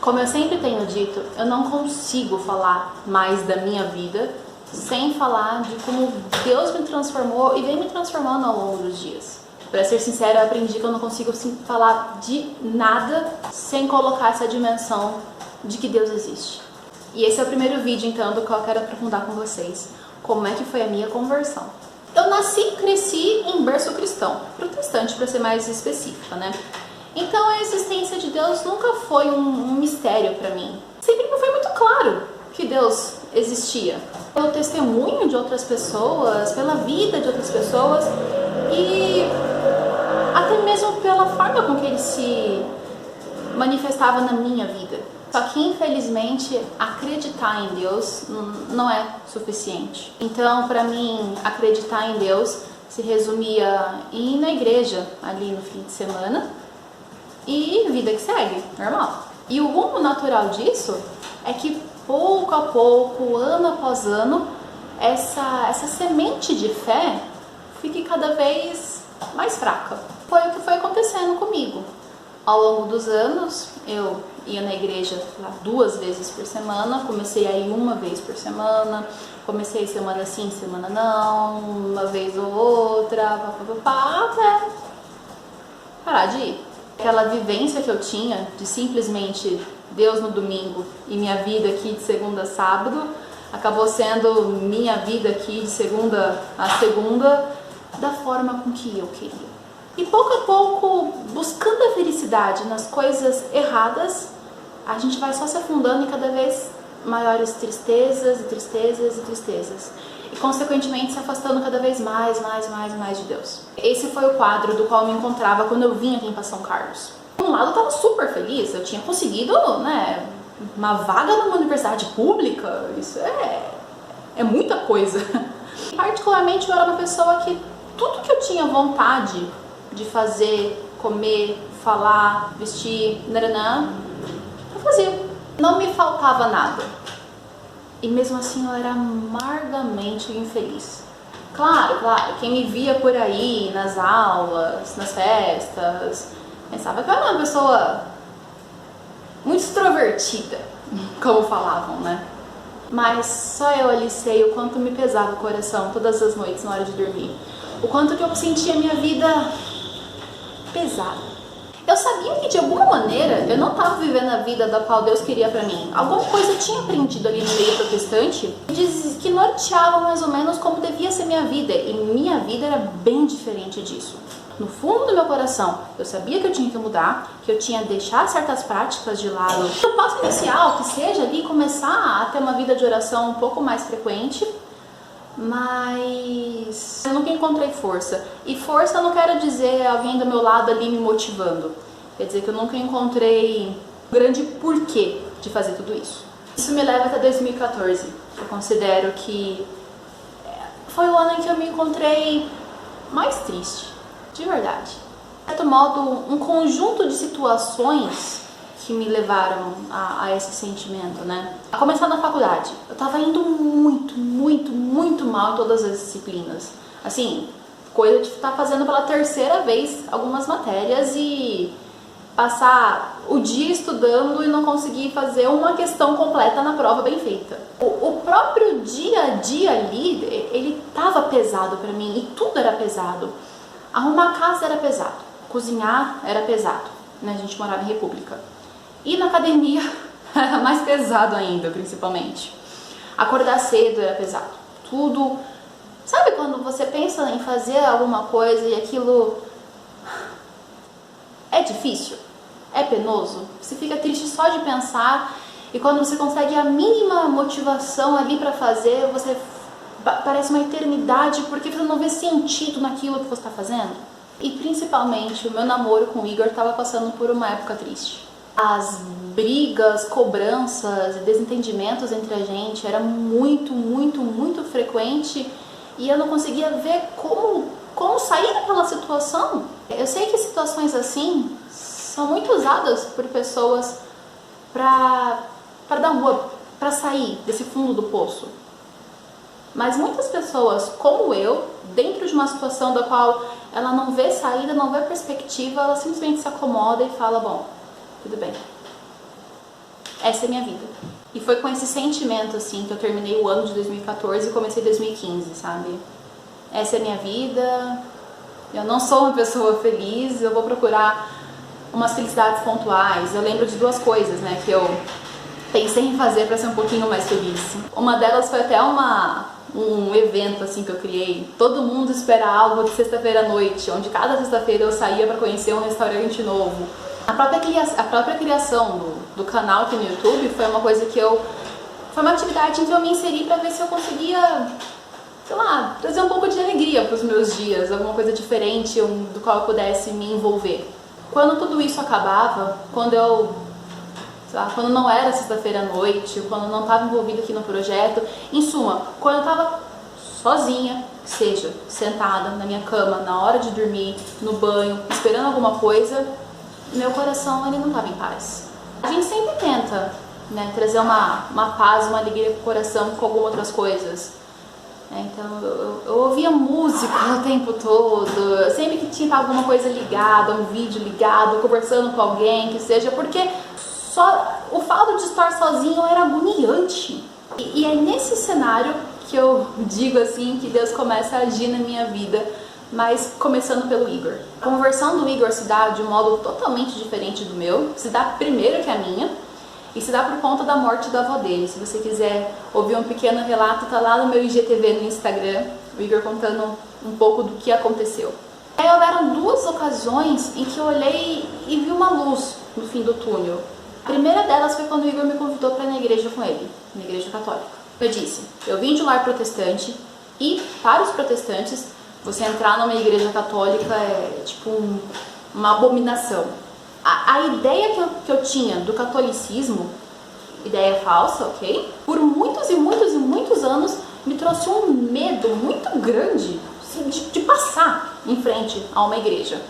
Como eu sempre tenho dito, eu não consigo falar mais da minha vida sem falar de como Deus me transformou e vem me transformando ao longo dos dias. Para ser sincera, eu aprendi que eu não consigo falar de nada sem colocar essa dimensão de que Deus existe. E esse é o primeiro vídeo, então, do qual eu quero aprofundar com vocês. Como é que foi a minha conversão. Eu nasci e cresci em berço cristão, protestante para ser mais específica, né? Então a existência de Deus nunca foi um mistério para mim. Sempre me foi muito claro que Deus existia. Pelo testemunho de outras pessoas, pela vida de outras pessoas e até mesmo pela forma com que ele se manifestava na minha vida. Só que infelizmente acreditar em Deus não é suficiente. Então para mim acreditar em Deus se resumia em ir na igreja ali no fim de semana e vida que segue, normal. E o rumo natural disso é que pouco a pouco, ano após ano, essa semente de fé fique cada vez mais fraca. Foi o que foi acontecendo comigo. Ao longo dos anos, eu ia na igreja 2 vezes por semana, comecei a ir 1 vez por semana, comecei semana sim, semana não, 1 vez ou outra, até parar de ir. Aquela vivência que eu tinha de simplesmente Deus no domingo e minha vida aqui de segunda a sábado, acabou sendo minha vida aqui de segunda a segunda, da forma com que eu queria. E pouco a pouco, buscando a felicidade nas coisas erradas, a gente vai só se afundando em cada vez maiores tristezas e tristezas e tristezas. E consequentemente se afastando cada vez mais de Deus. Esse foi o quadro do qual eu me encontrava quando eu vim aqui em São Carlos. Por um lado eu estava super feliz, eu tinha conseguido, né, uma vaga numa universidade pública, isso é muita coisa. Particularmente eu era uma pessoa que tudo que eu tinha vontade de fazer, comer, falar, vestir, eu fazia. Não me faltava nada. E mesmo assim eu era amargamente infeliz. Claro, quem me via por aí, nas aulas, nas festas, pensava que eu era uma pessoa muito extrovertida, como falavam, né? Mas só eu ali sei o quanto me pesava o coração todas as noites na hora de dormir. O quanto que eu sentia a minha vida pesada. Eu sabia que de alguma maneira eu não estava vivendo a vida da qual Deus queria pra mim. Alguma coisa eu tinha aprendido ali no meio protestante que norteava mais ou menos como devia ser minha vida. E minha vida era bem diferente disso. No fundo do meu coração, eu sabia que eu tinha que mudar, que eu tinha que deixar certas práticas de lado. O passo inicial, que seja ali começar a ter uma vida de oração um pouco mais frequente, mas eu nunca encontrei força. E força eu não quero dizer alguém do meu lado ali me motivando. Quer dizer que eu nunca encontrei um grande porquê de fazer tudo isso. Isso me leva até 2014. Eu considero que foi o ano em que eu me encontrei mais triste, de verdade. De certo modo, um conjunto de situações que me levaram a esse sentimento, né? A começar na faculdade, eu tava indo muito mal em todas as disciplinas. Assim, coisa de estar fazendo pela 3ª vez algumas matérias e passar o dia estudando e não conseguir fazer uma questão completa na prova bem feita. O próprio dia a dia ali, ele tava pesado pra mim e tudo era pesado. Arrumar a casa era pesado, cozinhar era pesado, né? A gente morava em República. E na academia era mais pesado ainda, principalmente. Acordar cedo era pesado. Tudo. Sabe quando você pensa em fazer alguma coisa e aquilo é difícil? É penoso? Você fica triste só de pensar e quando você consegue a mínima motivação ali pra fazer, você parece uma eternidade porque você não vê sentido naquilo que você está fazendo. E principalmente o meu namoro com o Igor estava passando por uma época triste. As brigas, cobranças e desentendimentos entre a gente era muito frequente e eu não conseguia ver como sair daquela situação. Eu sei que situações assim são muito usadas por pessoas para dar um up, para sair desse fundo do poço. Mas muitas pessoas, como eu, dentro de uma situação da qual ela não vê saída, não vê perspectiva, ela simplesmente se acomoda e fala, bom, tudo bem. essa é a minha vida. E foi com esse sentimento, assim, que eu terminei o ano de 2014 e comecei 2015, sabe? Essa é a minha vida, eu não sou uma pessoa feliz, eu vou procurar umas felicidades pontuais. Eu lembro de duas coisas, né, que eu pensei em fazer para ser um pouquinho mais feliz. Uma delas foi até um evento assim que eu criei. Todo mundo espera algo de sexta-feira à noite, onde cada sexta-feira eu saía para conhecer um restaurante novo. A própria criação do canal aqui no YouTube foi uma coisa que foi uma atividade em que eu me inseri para ver se eu conseguia, sei lá, trazer um pouco de alegria para os meus dias, alguma coisa diferente do qual eu pudesse me envolver. Quando tudo isso acabava, quando não era sexta-feira à noite, quando eu não estava envolvida aqui no projeto, em suma, quando eu estava sozinha, seja sentada na minha cama, na hora de dormir, no banho, esperando alguma coisa, meu coração ele não estava em paz. A gente sempre tenta, né, trazer uma paz, uma alegria pro coração com algumas outras coisas. Então eu ouvia música o tempo todo, sempre que tinha alguma coisa ligada, um vídeo ligado, conversando com alguém, que seja, porque só o fato de estar sozinho era agoniante. E é nesse cenário que eu digo assim que Deus começa a agir na minha vida, mas começando pelo Igor. A conversão do Igor se dá de um modo totalmente diferente do meu, se dá primeiro que a minha, e se dá por conta da morte da avó dele. Se você quiser ouvir um pequeno relato, tá lá no meu IGTV no Instagram, o Igor contando um pouco do que aconteceu. Aí houveram duas ocasiões em que eu olhei e vi uma luz no fim do túnel. A primeira delas foi quando o Igor me convidou para ir na igreja com ele, na igreja católica. Eu disse, eu vim de um lar protestante e para os protestantes, você entrar numa igreja católica é tipo uma abominação. A ideia que eu tinha do catolicismo, ideia falsa, ok? Por muitos e muitos e muitos anos me trouxe um medo muito grande de passar em frente a uma igreja.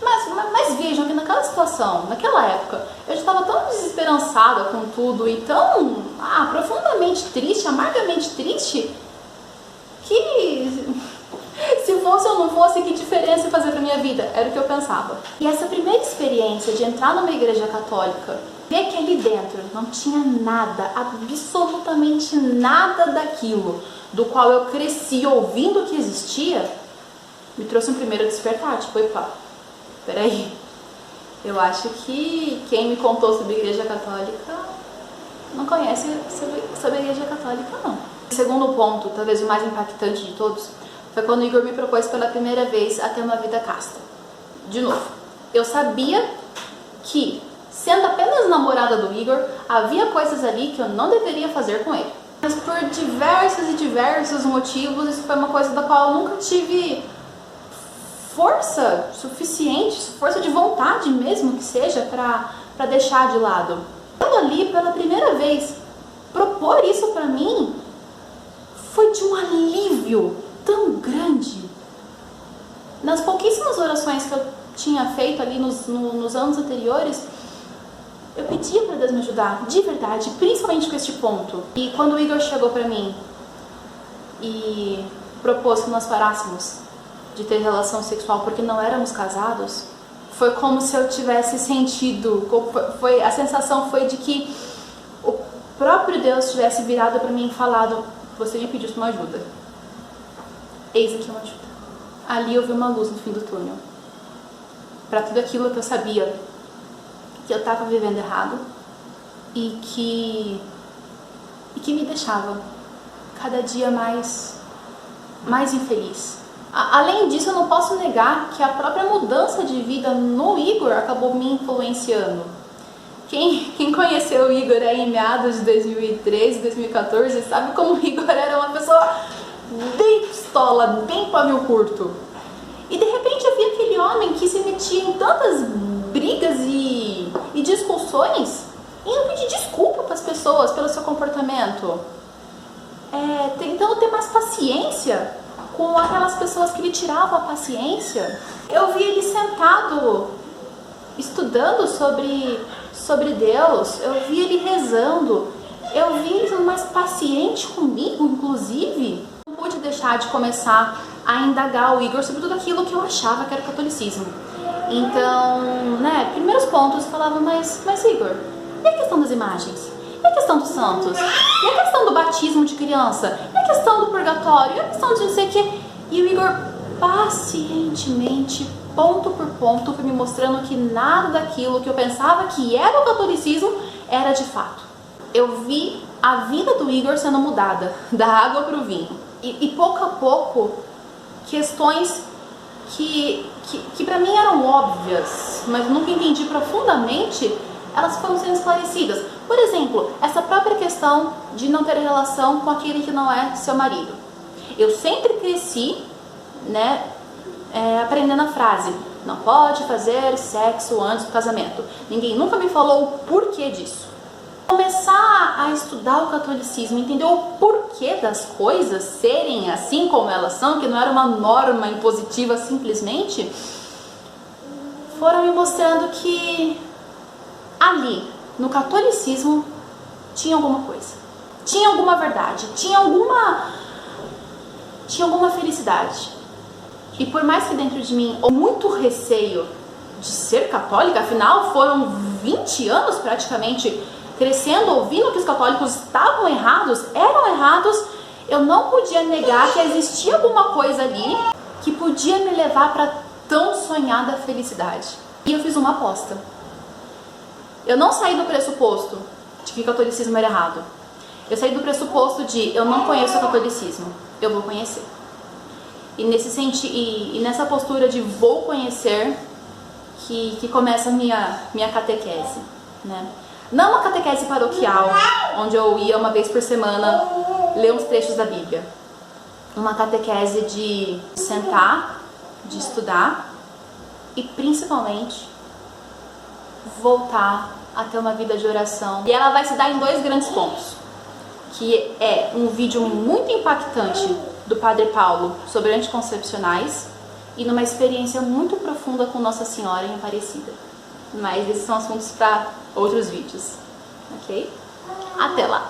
Mas vejam que naquela situação, naquela época, eu já estava tão desesperançada com tudo e tão profundamente triste, amargamente triste, que se fosse ou não fosse, que diferença ia fazer para minha vida? Era o que eu pensava. E essa primeira experiência de entrar numa igreja católica, ver que ali dentro não tinha nada, absolutamente nada daquilo do qual eu cresci ouvindo que existia, me trouxe um primeiro despertar, tipo, epa, peraí, eu acho que quem me contou sobre a igreja católica não conhece sobre a igreja católica, não. O segundo ponto, talvez o mais impactante de todos, foi quando o Igor me propôs pela primeira vez a ter uma vida casta. De novo, eu sabia que, sendo apenas namorada do Igor, havia coisas ali que eu não deveria fazer com ele. Mas por diversos e diversos motivos, isso foi uma coisa da qual eu nunca tive força suficiente, força de vontade mesmo que seja, para deixar de lado. Quando ali, pela primeira vez, propor isso para mim, foi de um alívio tão grande. Nas pouquíssimas orações que eu tinha feito ali nos anos anteriores, eu pedia para Deus me ajudar, de verdade, principalmente com este ponto. E quando o Igor chegou para mim e propôs que nós parássemos de ter relação sexual porque não éramos casados, foi como se eu tivesse sentido, a sensação foi de que o próprio Deus tivesse virado para mim e falado, você me pediu uma ajuda. Eis aqui uma ajuda. Ali eu vi uma luz no fim do túnel. Para tudo aquilo que eu sabia que eu estava vivendo errado e que me deixava cada dia mais infeliz. Além disso, eu não posso negar que a própria mudança de vida no Igor acabou me influenciando. Quem conheceu o Igor aí em meados de 2013, 2014, sabe como o Igor era uma pessoa bem pistola, bem pavio curto. E de repente eu vi aquele homem que se metia em tantas brigas e discussões e não pedir desculpa para as pessoas pelo seu comportamento. Tentando ter mais paciência com aquelas pessoas que lhe tiravam a paciência. Eu vi ele sentado, estudando sobre Deus, eu vi ele rezando, eu vi ele sendo mais paciente comigo, inclusive. Não pude deixar de começar a indagar o Igor sobre tudo aquilo que eu achava que era o catolicismo. Então, primeiros pontos, eu falava, mas Igor, E a questão das imagens? E a questão dos santos? E a questão do batismo de criança? E a questão do purgatório? E a questão de não sei o quê? E o Igor pacientemente, ponto por ponto, foi me mostrando que nada daquilo que eu pensava que era o catolicismo era de fato. Eu vi a vida do Igor sendo mudada, da água para o vinho. E pouco a pouco, questões que para mim eram óbvias, mas nunca entendi profundamente, elas foram sendo esclarecidas. Por exemplo, essa própria questão de não ter relação com aquele que não é seu marido. Eu sempre cresci, né, aprendendo a frase: não pode fazer sexo antes do casamento. Ninguém nunca me falou o porquê disso. Começar a estudar o catolicismo, entender o porquê das coisas serem assim como elas são, que não era uma norma impositiva simplesmente, foram me mostrando que ali, no catolicismo, tinha alguma coisa, tinha alguma verdade, tinha alguma felicidade. E por mais que dentro de mim houve muito receio de ser católica, afinal foram 20 anos praticamente crescendo, ouvindo que os católicos estavam errados, eram errados, eu não podia negar que existia alguma coisa ali que podia me levar para tão sonhada felicidade. E eu fiz uma aposta. Eu não saí do pressuposto de que o catolicismo era errado. Eu saí do pressuposto de eu não conheço o catolicismo, eu vou conhecer. E nessa postura de vou conhecer que começa a minha catequese, né? Não uma catequese paroquial, onde eu ia uma vez por semana ler uns trechos da Bíblia. Uma catequese de sentar, de estudar e principalmente voltar a ter uma vida de oração. E ela vai se dar em dois grandes pontos, que é um vídeo muito impactante do Padre Paulo sobre anticoncepcionais e numa experiência muito profunda com Nossa Senhora em Aparecida. Mas esses são assuntos para outros vídeos, ok? Até lá!